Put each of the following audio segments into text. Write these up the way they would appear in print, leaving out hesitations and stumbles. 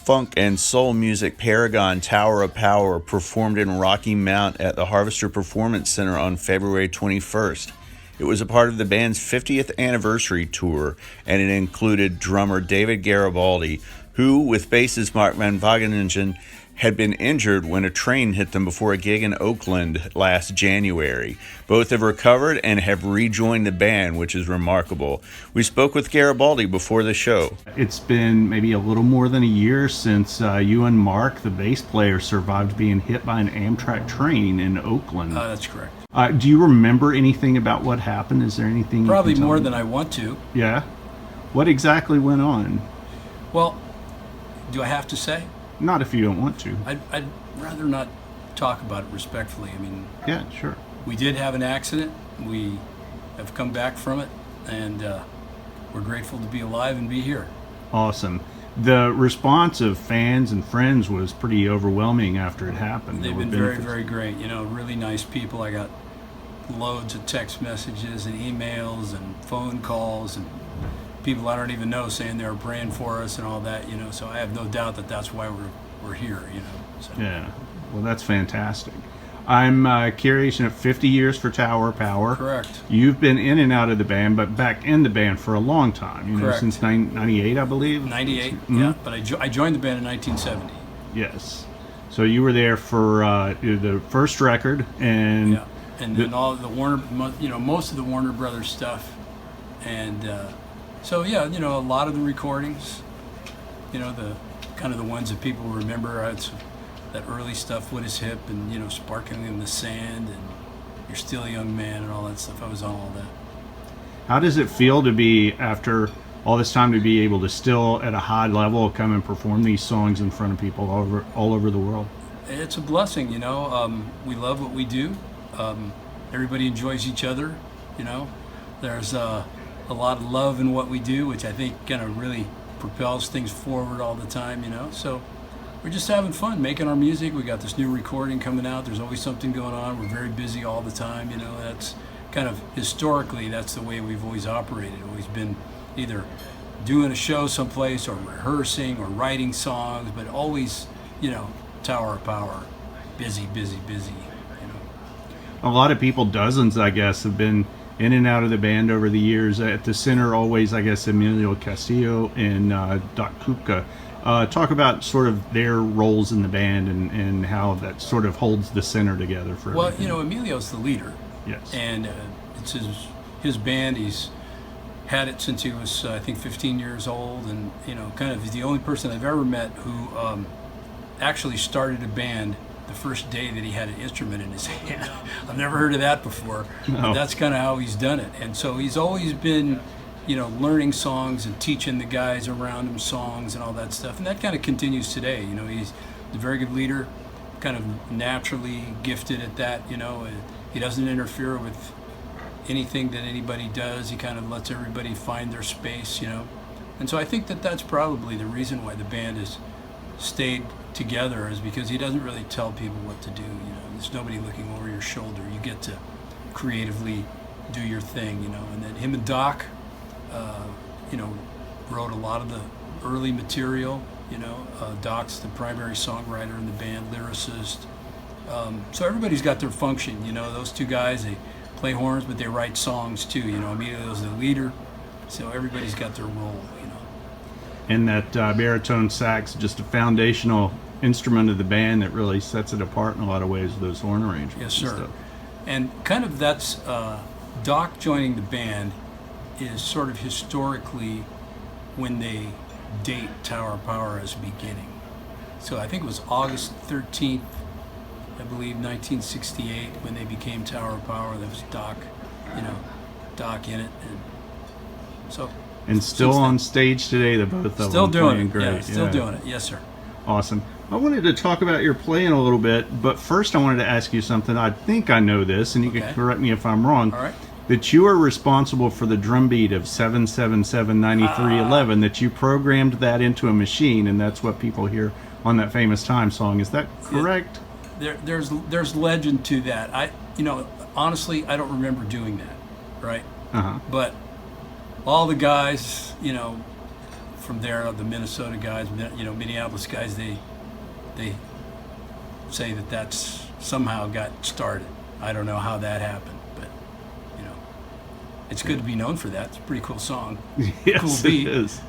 funk and soul music paragon Tower of Power performed in Rocky Mount at the Harvester Performance Center on February 21st. It was a part of the band's 50th anniversary tour, and it included drummer David Garibaldi, who, with bassist Mark Van Wageningen, had been injured when a train hit them before a gig in Oakland last January. Both have recovered and have rejoined the band, which is remarkable. We spoke with Garibaldi before the show. It's been maybe a little more than a year since you and Mark, the bass player, survived being hit by an Amtrak train in Oakland. That's correct. Do you remember anything about what happened? Is there anything? Probably more than I want to. Yeah? What exactly went on? Well, do I have to say? Not if you don't want to. I'd rather not talk about it respectfully. I mean, yeah, sure. We did have an accident. We have come back from it, and we're grateful to be alive and be here. Awesome. The response of fans and friends was pretty overwhelming after it happened. They've been very, very great. You know, really nice people. I got loads of text messages and emails and phone calls and people I don't even know saying they were praying for us and all that, you know, so I have no doubt that that's why we're here, you know. So. Yeah, well, that's fantastic. I'm curious, 50 years for Tower of Power. Correct. You've been in and out of the band, but back in the band for a long time, you know, correct. Since 98, I believe? 98, mm-hmm. Yeah, but I joined the band in 1970. Yes. So you were there for the first record, and... Yeah, and then all the Warner, you know, most of the Warner Brothers stuff, and... So yeah, you know, a lot of the recordings, you know, the kind of the ones that people remember, it's that early stuff, What Is Hip, and, you know, Sparkling in the Sand, and You're Still a Young Man, and all that stuff. I was on all that. How does it feel to be, after all this time, to be able to still, at a high level, come and perform these songs in front of people all over the world? It's a blessing, you know. We love what we do. Everybody enjoys each other, you know. There's a lot of love in what we do, which I think kind of really propels things forward all the time, you know. So we're just having fun making our music. We got this new recording coming out. There's always something going on. We're very busy all the time, you know. That's kind of historically, that's the way we've always operated. Always been either doing a show someplace or rehearsing or writing songs, but always, you know, Tower of Power, busy, busy, busy, you know. A lot of people, dozens, I guess, have been in and out of the band over the years. At the center, always, I guess, Emilio Castillo and Doc Kupka. Talk about sort of their roles in the band and how that sort of holds the center together for Well, everything. you know, Emilio's the leader. Yes. And it's his band. He's had it since he was, I think, 15 years old, and, you know, kind of the only person I've ever met who actually started a band the first day that he had an instrument in his hand. I've never heard of that before. No. But that's kind of how he's done it. And so he's always been, you know, learning songs and teaching the guys around him songs and all that stuff. And that kind of continues today. You know, he's a very good leader, kind of naturally gifted at that, you know. He doesn't interfere with anything that anybody does. He kind of lets everybody find their space, you know. And so I think that that's probably the reason why the band has stayed together, is because he doesn't really tell people what to do, you know. There's nobody looking over your shoulder. You get to creatively do your thing, you know. And then him and Doc, you know, wrote a lot of the early material, you know. Doc's the primary songwriter in the band, lyricist. So everybody's got their function, you know. Those two guys, they play horns, but they write songs too, you know. Emilio's the leader, so everybody's got their role, you know. And that baritone sax, just a foundational instrument of the band that really sets it apart in a lot of ways, those horn arrangements. Yes, sir. And stuff. And kind of that's, Doc joining the band is sort of historically when they date Tower of Power as beginning. So I think it was August 13th, I believe, 1968, when they became Tower of Power. There was Doc, you know, Doc in it. And so. And still on stage today, the both of them. Still doing it. Great. Yeah, still doing it. Yes, sir. Awesome. I wanted to talk about your playing a little bit, but first I wanted to ask you something. I think I know this, and you can correct me if I'm wrong. All right. That you are responsible for the drum beat of 7779311, that you programmed that into a machine, and that's what people hear on that famous Time song. Is that correct? There's legend to that. You know, honestly, I don't remember doing that, right? Uh-huh. But all the guys, you know, from there, the Minnesota guys, Minneapolis guys, they say that that's somehow got started. I don't know how that happened, but it's good to be known for that. It's a pretty cool song. Yes, cool beat. It is.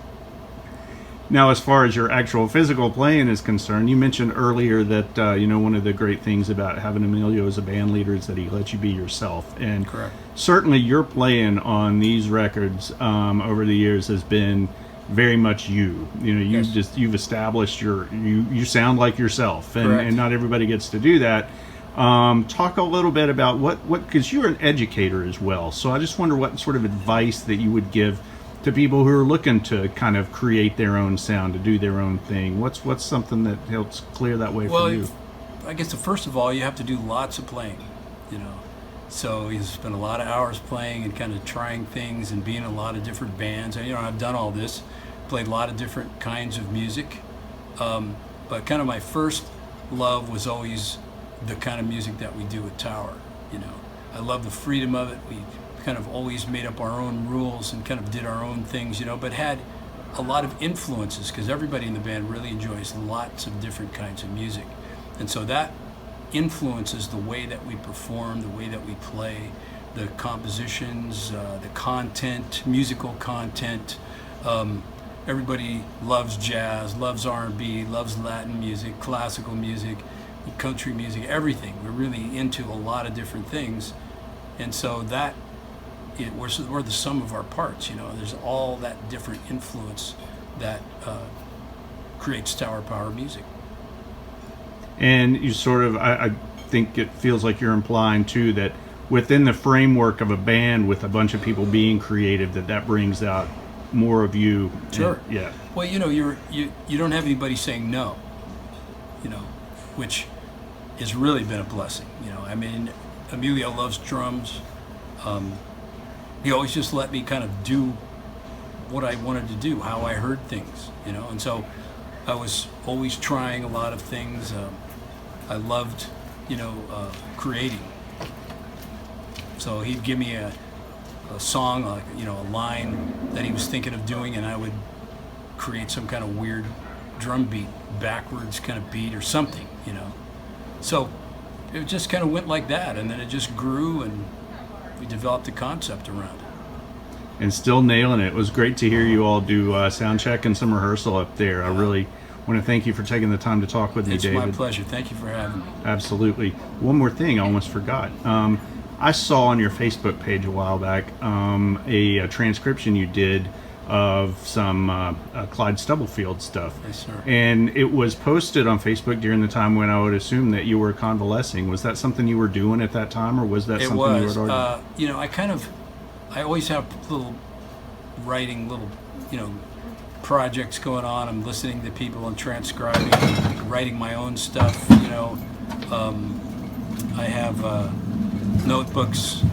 Now, as far as your actual physical playing is concerned, you mentioned earlier that one of the great things about having Emilio as a band leader is that he lets you be yourself. And correct. Certainly, your playing on these records over the years has been very much you. You've established you sound like yourself, and not everybody gets to do that. Talk a little bit about what because you're an educator as well. So I just wonder what sort of advice that you would give to people who are looking to kind of create their own sound, to do their own thing. What's something that helps clear that way for you? I guess first of all, you have to do lots of playing, So you spend a lot of hours playing and kind of trying things and being in a lot of different bands. And I've done all this, played a lot of different kinds of music. But kind of my first love was always the kind of music that we do at Tower. I love the freedom of it. We kind of always made up our own rules and kind of did our own things, but had a lot of influences because everybody in the band really enjoys lots of different kinds of music. And so that influences the way that we perform, the way that we play, the compositions, the content, musical content. Everybody loves jazz, loves R&B, loves Latin music, classical music, country music, everything. We're really into a lot of different things. And so that we're the sum of our parts, There's all that different influence that creates Tower Power music. And you sort of, I think it feels like you're implying too that within the framework of a band with a bunch of people being creative, that brings out more of you. Sure. And, yeah. Well, you don't have anybody saying no, which has really been a blessing. Emilio loves drums. He always just let me kind of do what I wanted to do, how I heard things, and so I was always trying a lot of things. I loved, creating. So he'd give me a song, like, a line that he was thinking of doing, and I would create some kind of weird drum beat, backwards kind of beat or something, So it just kind of went like that, and then it just grew, and we developed a concept around it. And still nailing it. It was great to hear you all do sound check and some rehearsal up there. I really want to thank you for taking the time to talk with me, David. It's my pleasure. Thank you for having me. Absolutely. One more thing I almost forgot. I saw on your Facebook page a while back a transcription you did of some Clyde Stubblefield stuff. Yes, sir. And it was posted on Facebook during the time when I would assume that you were convalescing. Was that something you were doing at that time, or was that something you had already... I always have little projects going on. I'm listening to people and transcribing, writing my own stuff, I have notebooks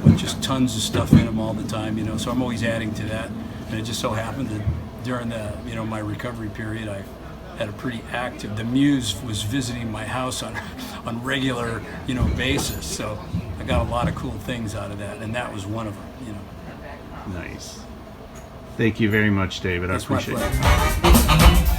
with just tons of stuff in them all the time, so I'm always adding to that. And it just so happened that during the, my recovery period, I had a pretty active, the Muse was visiting my house on regular, basis. So I got a lot of cool things out of that, and that was one of them, Nice. Thank you very much, David. I appreciate it. My pleasure.